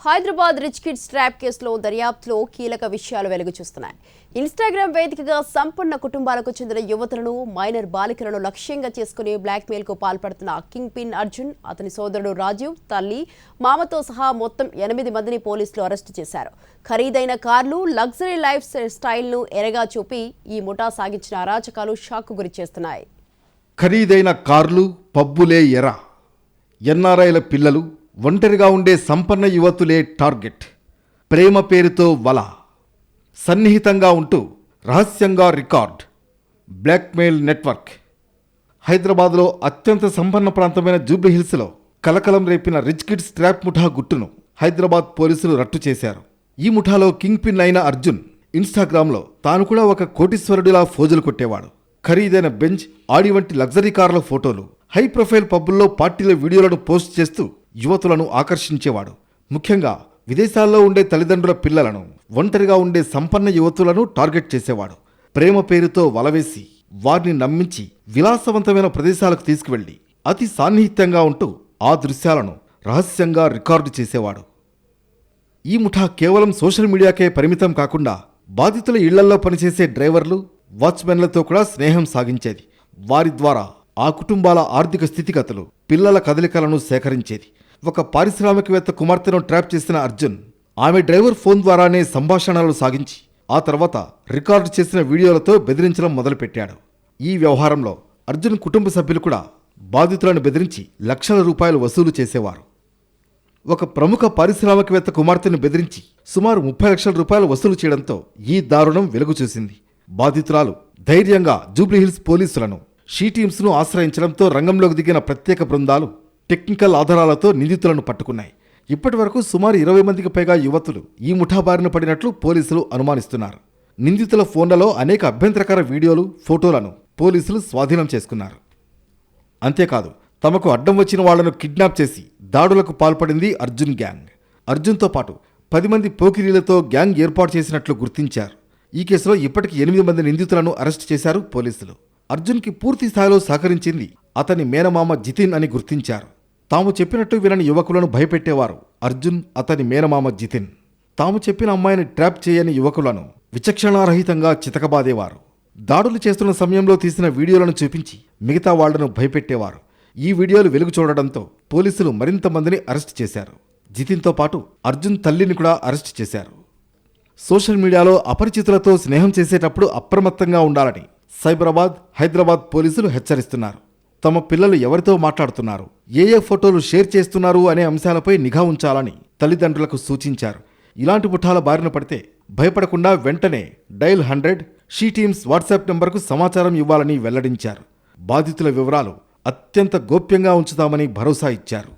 Hyderabad rich kids trap కేసులో దర్యాప్తులో కీలక విషయాలు వెలుగు చూస్తున్నాయి. ఇన్‌స్టాగ్రామ్ వేదికగా సంపన్న కుటుంబాలకు చెందిన యువతులను, మైనర్ బాలికలను లక్ష్యంగా చేసుకుని బ్లాక్మెయిల్ కు పాల్పడుతున్న కింగ్ పిన్ అర్జున్, అతని సోదరుడు రాజీవ్, తల్లి, మామతో సహా మొత్తం 8 మందిని పోలీసులు అరెస్టు చేశారు. ఖరీదైన కార్లు, లగ్జరీ లైఫ్ స్టైల్ను ఎరగా చూపి ఈ ముఠా సాగించిన అరాచకాలు షాక్కు గురి చేస్తున్నాయి. ఖరీదైన కార్లు, పబ్బులే ఎర, ఎన్ఆర్ఐల పిల్లలు, ఒంటరిగా ఉండే సంపన్న యువతులే టార్గెట్. ప్రేమ పేరుతో వల, సన్నిహితంగా ఉంటూ రహస్యంగా రికార్డ్. Blackmail network. హైదరాబాద్లో అత్యంత సంపన్న ప్రాంతమైన జూబ్లీహిల్స్లో కలకలం రేపిన రిచ్ కిడ్స్ ట్రాప్ ముఠా గుట్టును హైదరాబాద్ పోలీసులు రట్టు చేశారు. ఈ ముఠాలో కింగ్ పిన్ అయిన అర్జున్ ఇన్‌స్టాగ్రామ్లో తాను కూడా ఒక కోటీశ్వరుడిలా ఫోజులు కొట్టేవాడు. ఖరీదైన బెంజ్, ఆడి వంటి లగ్జరీ కార్ల ఫోటోలు, హై ప్రొఫైల్ పబ్బుల్లో పార్టీల వీడియోలను పోస్ట్ చేస్తూ యువతులను ఆకర్షించేవాడు. ముఖ్యంగా విదేశాల్లో ఉండే తల్లిదండ్రుల పిల్లలను, ఒంటరిగా ఉండే సంపన్న యువతులను టార్గెట్ చేసేవాడు. ప్రేమ పేరుతో వలవేసి వారిని నమ్మించి విలాసవంతమైన ప్రదేశాలకు తీసుకువెళ్లి అతి సాన్నిహిత్యంగా ఉంటూ ఆ దృశ్యాలను రహస్యంగా రికార్డు చేసేవాడు. ఈ ముఠా కేవలం సోషల్ మీడియాకే పరిమితం కాకుండా బాధితుల ఇళ్లల్లో పనిచేసే డ్రైవర్లు, వాచ్మెన్లతో కూడా స్నేహం సాగించేది. వారి ద్వారా ఆ కుటుంబాల ఆర్థిక స్థితిగతులు, పిల్లల కదలికలను సేకరించేది. ఒక పారిశ్రామికవేత్త కుమార్తెను ట్రాప్ చేసిన అర్జున్ ఆమె డ్రైవర్ ఫోన్ ద్వారానే సంభాషణలు సాగించి ఆ తర్వాత రికార్డు చేసిన వీడియోలతో బెదిరించడం మొదలుపెట్టాడు. ఈ వ్యవహారంలో అర్జున్ కుటుంబ సభ్యులు కూడా బాధితులను బెదిరించి లక్షల రూపాయలు వసూలు చేసేవారు. ఒక ప్రముఖ పారిశ్రామికవేత్త కుమార్తెను బెదిరించి సుమారు 30 లక్షల రూపాయలు వసూలు చేయడంతో ఈ దారుణం వెలుగు చూసింది. బాధితురాలు ధైర్యంగా జూబ్లీహిల్స్ పోలీసులను, షీ టీమ్స్ను ఆశ్రయించడంతో రంగంలోకి దిగిన ప్రత్యేక బృందాలు టెక్నికల్ ఆధారాలతో నిందితులను పట్టుకున్నాయి. ఇప్పటి వరకు సుమారు 20 మందికి పైగా యువతులు ఈ ముఠా బారిన పడినట్లు పోలీసులు అనుమానిస్తున్నారు. నిందితుల ఫోన్లలో అనేక అభ్యంతరకర వీడియోలు, ఫోటోలను పోలీసులు స్వాధీనం చేసుకున్నారు. అంతేకాదు, తమకు అడ్డం వచ్చిన వాళ్లను కిడ్నాప్ చేసి దాడులకు పాల్పడింది అర్జున్ గ్యాంగ్. అర్జున్తో పాటు 10 మంది పోకిరీలతో గ్యాంగ్ ఏర్పాటు చేసినట్లు గుర్తించారు. ఈ కేసులో ఇప్పటికి 8 మంది నిందితులను అరెస్టు చేశారు పోలీసులు. అర్జున్కి పూర్తి స్థాయిలో సహకరించింది అతని మేనమామ జితిన్ అని గుర్తించారు. తాము చెప్పినట్టు వినని యువకులను భయపెట్టేవారు అర్జున్, అతని మేనమామ జితిన్. తాము చెప్పిన అమ్మాయిని ట్రాప్ చేయని యువకులను విచక్షణారహితంగా చితకబాదేవారు. దాడులు చేస్తున్న సమయంలో తీసిన వీడియోలను చూపించి మిగతా వాళ్లను భయపెట్టేవారు. ఈ వీడియోలు వెలుగు చూడడంతో పోలీసులు మరింత మందిని అరెస్టు చేశారు. జితిన్తో పాటు అర్జున్ తల్లిని కూడా అరెస్టు చేశారు. సోషల్ మీడియాలో అపరిచితులతో స్నేహం చేసేటప్పుడు అప్రమత్తంగా ఉండాలని సైబరాబాద్, హైదరాబాద్ పోలీసులు హెచ్చరిస్తున్నారు. తమ పిల్లలు ఎవరితో మాట్లాడుతున్నారు, ఏ ఫోటోలు షేర్ చేస్తున్నారు అనే అంశాలపై నిఘా ఉంచాలని తల్లిదండ్రులకు సూచించారు. ఇలాంటి ముఠాల బారిన పడితే భయపడకుండా వెంటనే డయల్ 100 షీ టీమ్స్ వాట్సాప్ నెంబర్కు సమాచారం ఇవ్వాలని వెల్లడించారు. బాధితుల వివరాలు అత్యంత గోప్యంగా ఉంచుతామని భరోసా ఇచ్చారు.